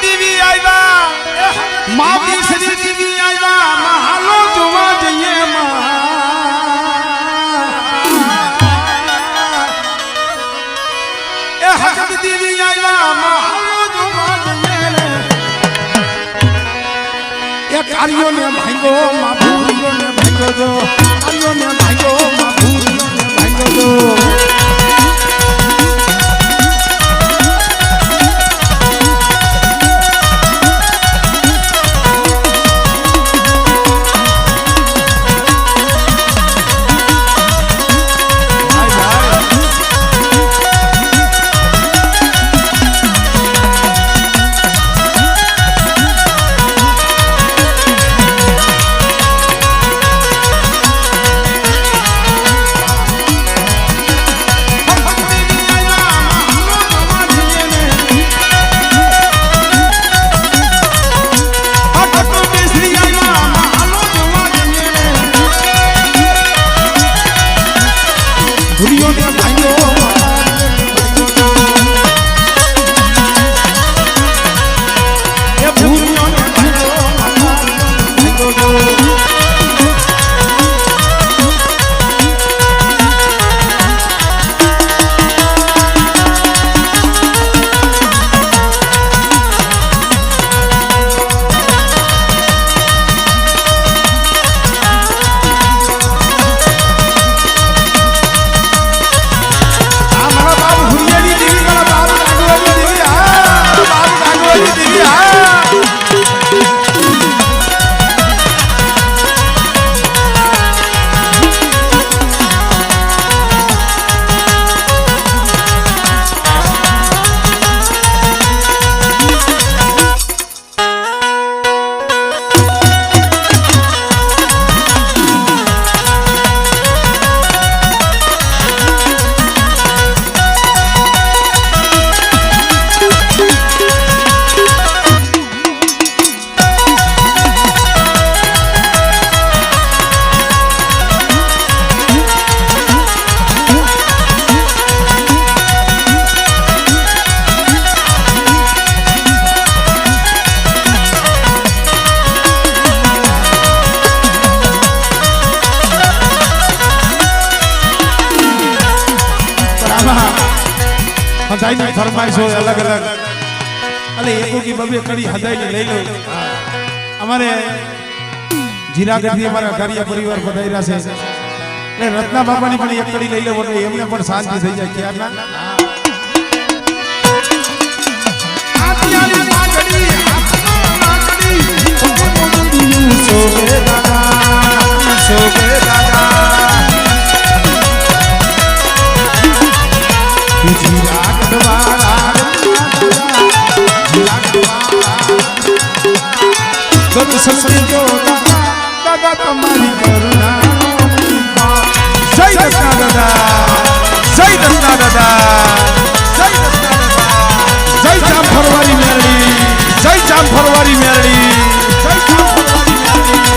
देवी आया माती श्री देवी आया महालो जोवा जइए हजरत देवी आया महालो जोवा जइए ए कारियो ने भांगो माभूरियो ने भांगो दो कारियो ने भांगो माभूरियो ने भांगो दो हदाई ने फरमाइश हो अलग अलग अरे एको की बबे कड़ी हदाई ने ले लो हमारे जिला गढ़ी हमारा कार्य परिवार बधाईरा से ले रत्ना बाबा ની પણ એક કડી લઈ લે એટલે એમને પણ શાંતિ થઈ જાય ક્યાં ના આતિયાની માગડી સોગે દાદા जिला गढ़वाला गद सत्य जो दादा तुम्हारी करुणा जय दत्ता दादा जय दत्ता दादा जय दत्ता दादा जय जाम फरवरी मेरड़ी जय जाम फरवरी मेरड़ी जय जाम फरवरी मेरड़ी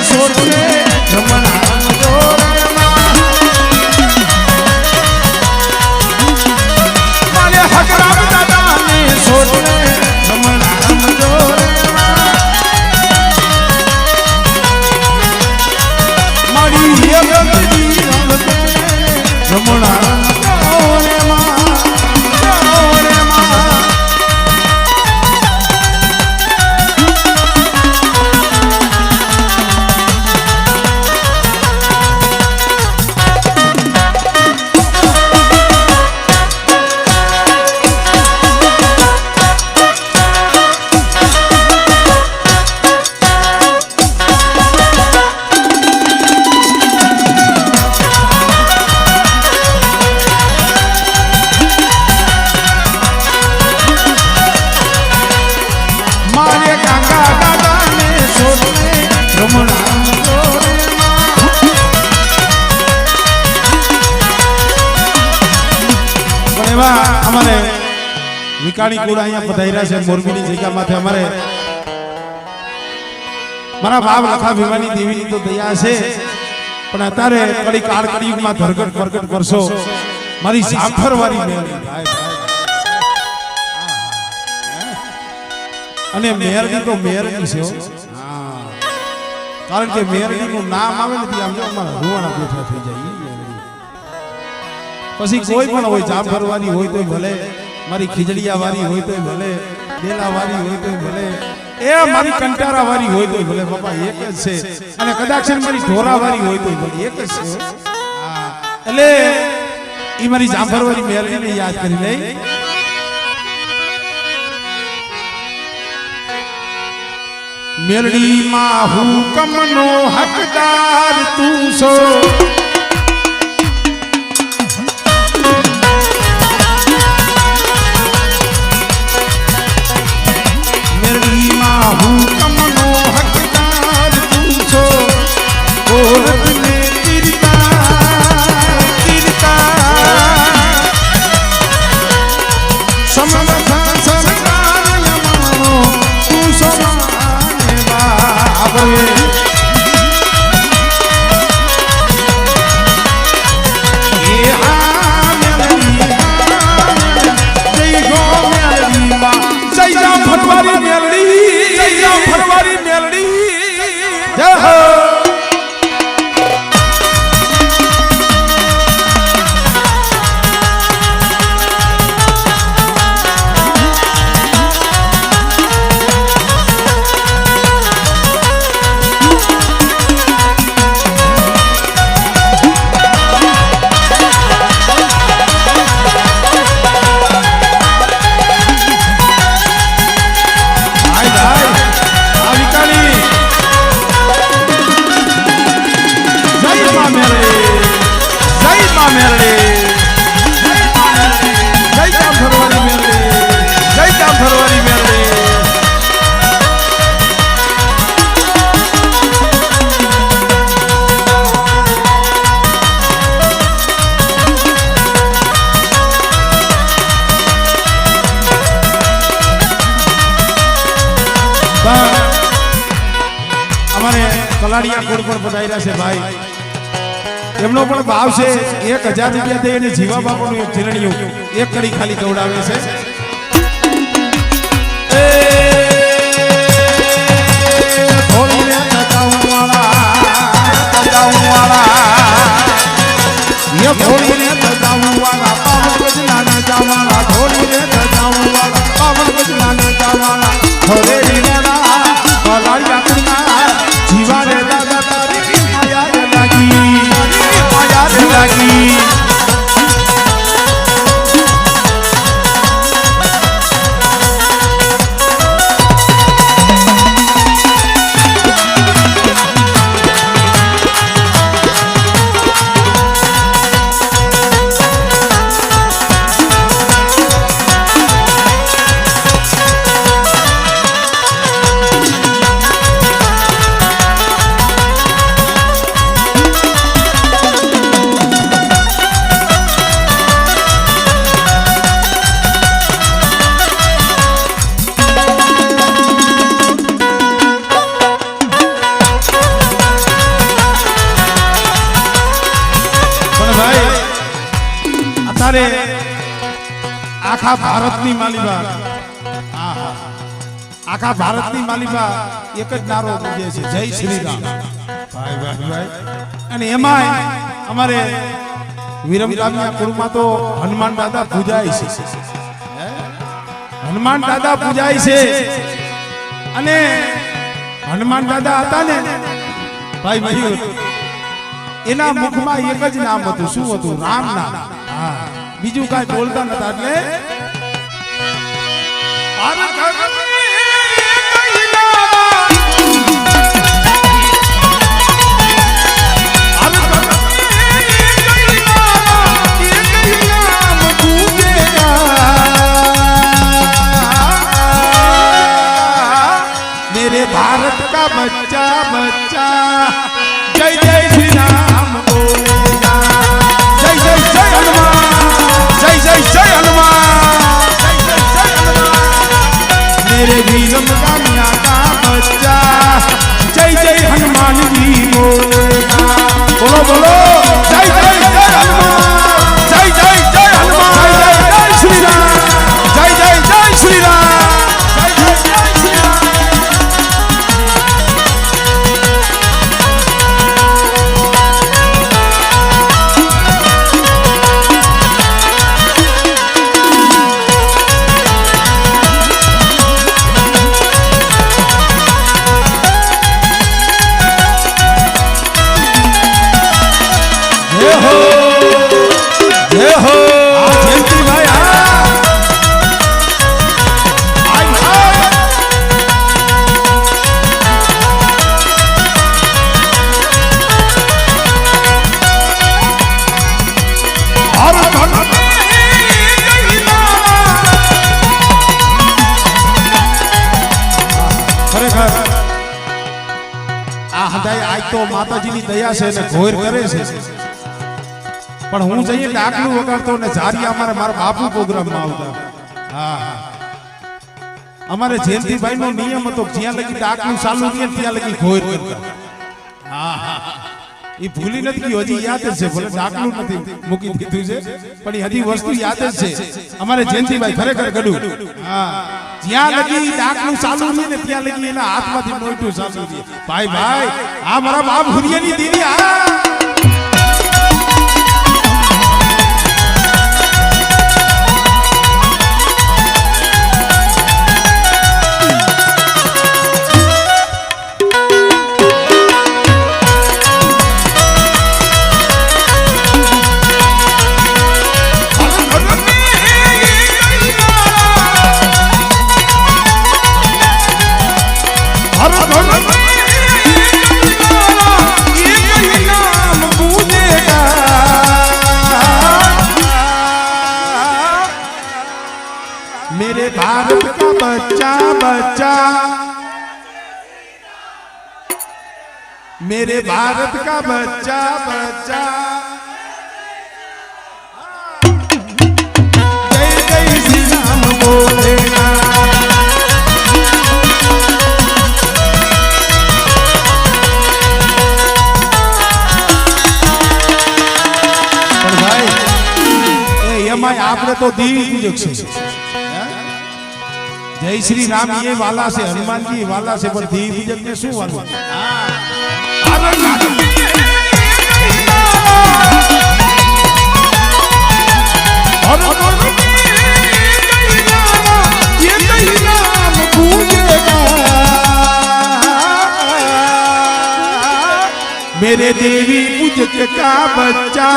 સોટલે રમણા રમજો રે મારે હકરામ દાદાને સોટલે રમણા રમજો રે મારી યગતી રમણા અમારે વિકાણી કુળ અહીંયા પધાર્યા છે મોરબીની જગ્યામાંથી અમારે મારા બાપ લખા ભીમાની દેવીની તો દયા છે પણ અત્યારે કડી કાળ કળિયુગમાં ધરગટ પ્રગટ કરશો મારી જાફરવાળી મેરડી અને મેરડી તો મેરડી છે કારણ કે મેરડી નું નામ આવે નથી આમ જો અમારા રૂવાણા બેઠા થઈ જાય પછી કોઈ પણ હોય જાફરવાળી હોય તો ભલે મારી ખીજડીયા વાળી હોય તો ભલે ડેલા વાળી હોય તો ભલે એ મારી કંટારા વાળી હોય તો ભલે બાપા એક જ છે અને કદાચ મારી ઢોરા વાળી હોય તો ભલે એક જ છે એટલે ઈ મારી જાફરવાળી મેરડીને યાદ કરી લઈ મેરડી માં હુકમનો હકદાર તું છો કલાડિયા કોડ પણ પધાર્યા છે ભાઈ એમનો પણ ભાવ છે 1000 રૂપિયા દે અને જીવા બાપુનું એક જીરણિયું એક કડી ખાલી દોડાવે છે એ ધોળીને તકાઉ વાળા યે ધોળીને તકાઉ વાળા પાવન ગજના જાવાળા ધોળીને તકાઉ વાળા પાવન ગજના જાવાળા ધોળેડી વાળા કલાડિયા કુના જીવા રે દાદા તારી માયા લાગી અત્યારે આખા ભારતની માલિકા આખા ભારતની માલિકા એક જ નારો પૂજે છે, જય શ્રી રામ. ભાઈ ભાઈ ભાઈ. અને એમાં અમારે વિરમગામના કુળમાં તો હનુમાન દાદા પૂજાય છે. હનુમાન દાદા પૂજાય છે. અને હનુમાન દાદા હતા ને ભાઈ મયુર, એના મુખમાં એક જ નામ હતું. શું હતું? રામ નામ. હા, બીજું કાંઈ બોલતા નતા. એટલે मेरे भारत का बच्चा बच्चा जय जय श्री राम बोलेगा. जय जय जय हनुमान, जय जय जय हनुमान, जय जय जय हनुमान. मेरे विरमगामिया का बच्चा जय जय हनुमान जी बोलेगा. बोलो बोलो जय जय जय हनुमान, जय जय जय हनुमान, जय जय जय श्री राम, जय जय जय श्री राम, जय जय जय श्री राम. તો માતાજીની દયા છે ને ઘોર કરે છે. પણ હું જઈએ ડાકલું વગાડતો ને જારિયા અમારે મારા બાપુ પ્રોગ્રામમાં આવતા. હા, અમારે જયંતિભાઈ નો નિયમ હતો, જ્યાં લગી ડાકલું ચાલુ થયે ત્યાં લગી ઘોર કરતા. હા, એ ભૂલી નથી ગયું, હજી યાદ જ છે. ભલે ડાકલું નથી મૂકી દીધું છે, પણ એ હજી વસ્તુ યાદ જ છે. અમારે જયંતિભાઈ ખરેખર ગડું. હા, જ્યાં લગી ડાકલું ચાલુ છે ને ત્યાં લગી એના હાથમાંથી મોટું ચાલુ છે. ભાઈ ભાઈ, આ મારા બાપ હુરિયાની દીદી. આ मेरे भारत का बच्चा बच्चा, मेरे भारत का बच्चा बच्चा जय जय श्री राम बोलेगा. પણ ભાઈ એમાં આપણે તો દીવ પૂજક છે. जय श्री राम ये वाला से, हनुमान जी वाला से, पर धी पूजक ने શું વાલું? मेरे देवी पूजक का बच्चा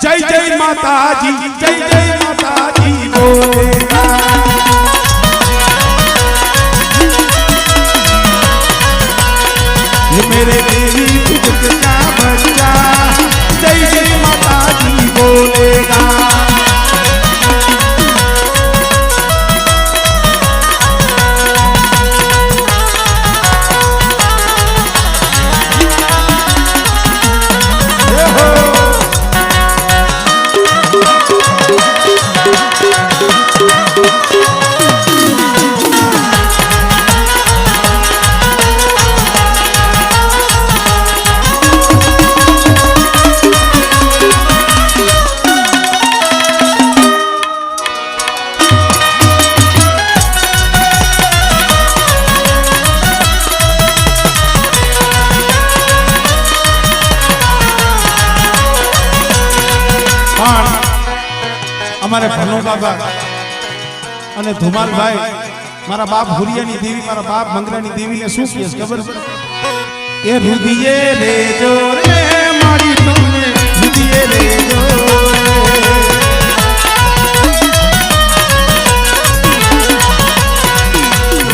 जय जय माता जी, जय जय माता जी बोलेगा. मेरे देवी पूजक का बच्चा जय जय माता जी बोलेगा. અમારે ભનો બાબા અને ધુમાલભાઈ મારા બાપ હુરિયાની દેવી મારા બાપ મંગરાની દેવીને શું કહે ખબર છે એ રુધિયે રેજો રે મારી તમને રુધિયે રેજો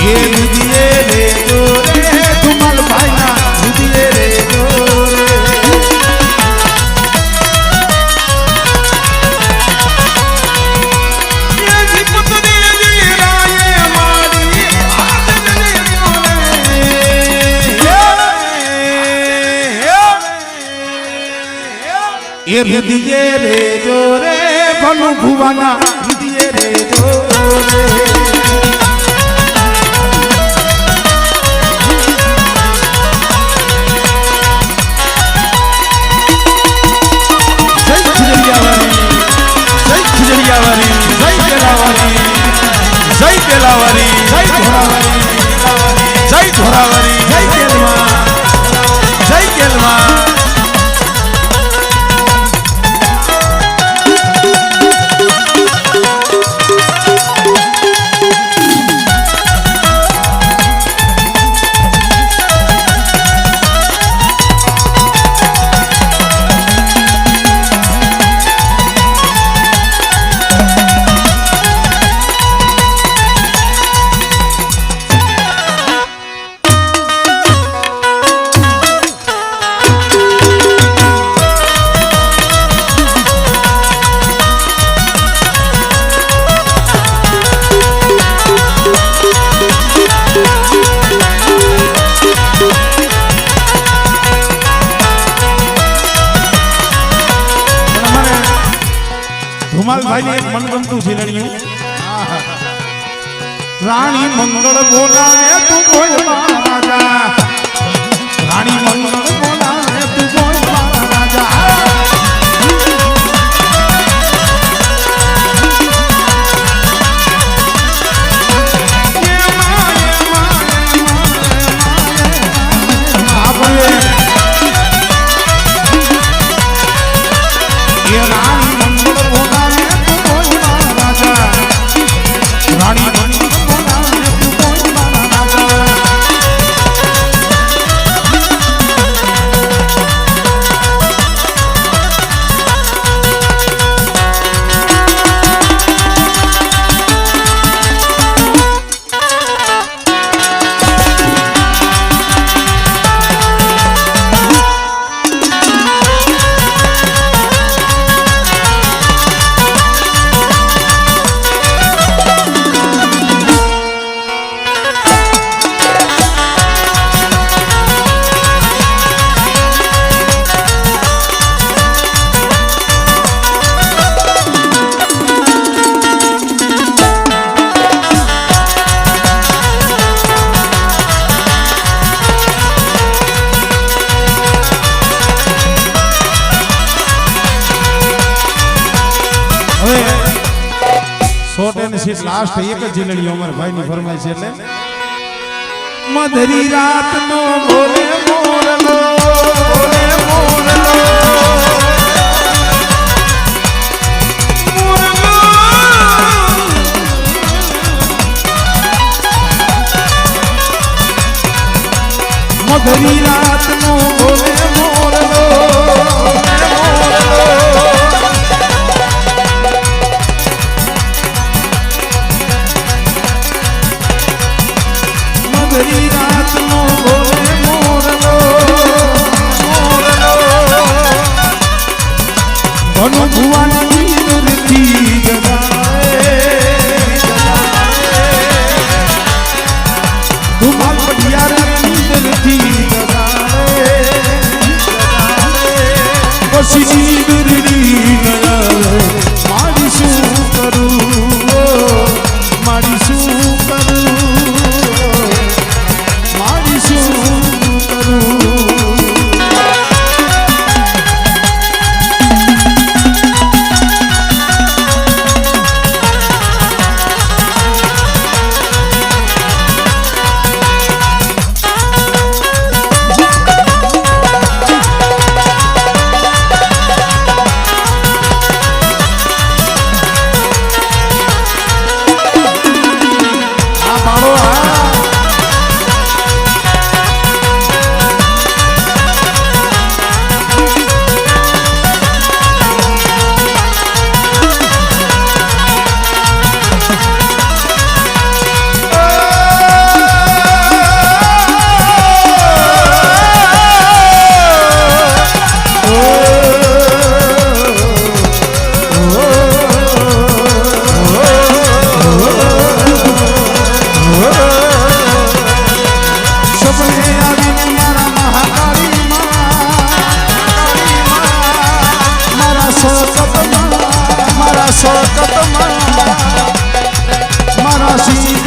એ રુધિયે રેજો રે ધુમાલભાઈ ના રુધિયે રેજો ये हृदय रे जो रे भनु भुवाना हृदय रे जो रे जय खिजड़ियावारी जय खिजड़ियावारी जय केलावारी जय केलावारी जय धोरावारी जय धोरावारी जय केलवा जय केलवा ધુમાલભાઈ ને એક મનગમતું ઝીલણિયું રાણી મંગળ બોલાવે તું બોલ મારા રાજા રાણી મંગળ બોલાવે તું બોલ મારા રાજા लास्ट एक जिलड़ी उमर भाई ની ફરમાઈશ એટલે મધરી રાત નો બોલે મોરલો બોલે મોરલો મધરી રાત નો બોલે મોરલો મધરી રાત નો બોલે મોરલો મોરલો ધનુ ભુવાની દુરથી જગાએ ધુમાલ પઢિયાર દુરથી જગાએ પછી દુરડી ગયા મારી શું કરું મારી શું કરું મારી શું કરું શોકતમાં મારા સિંહ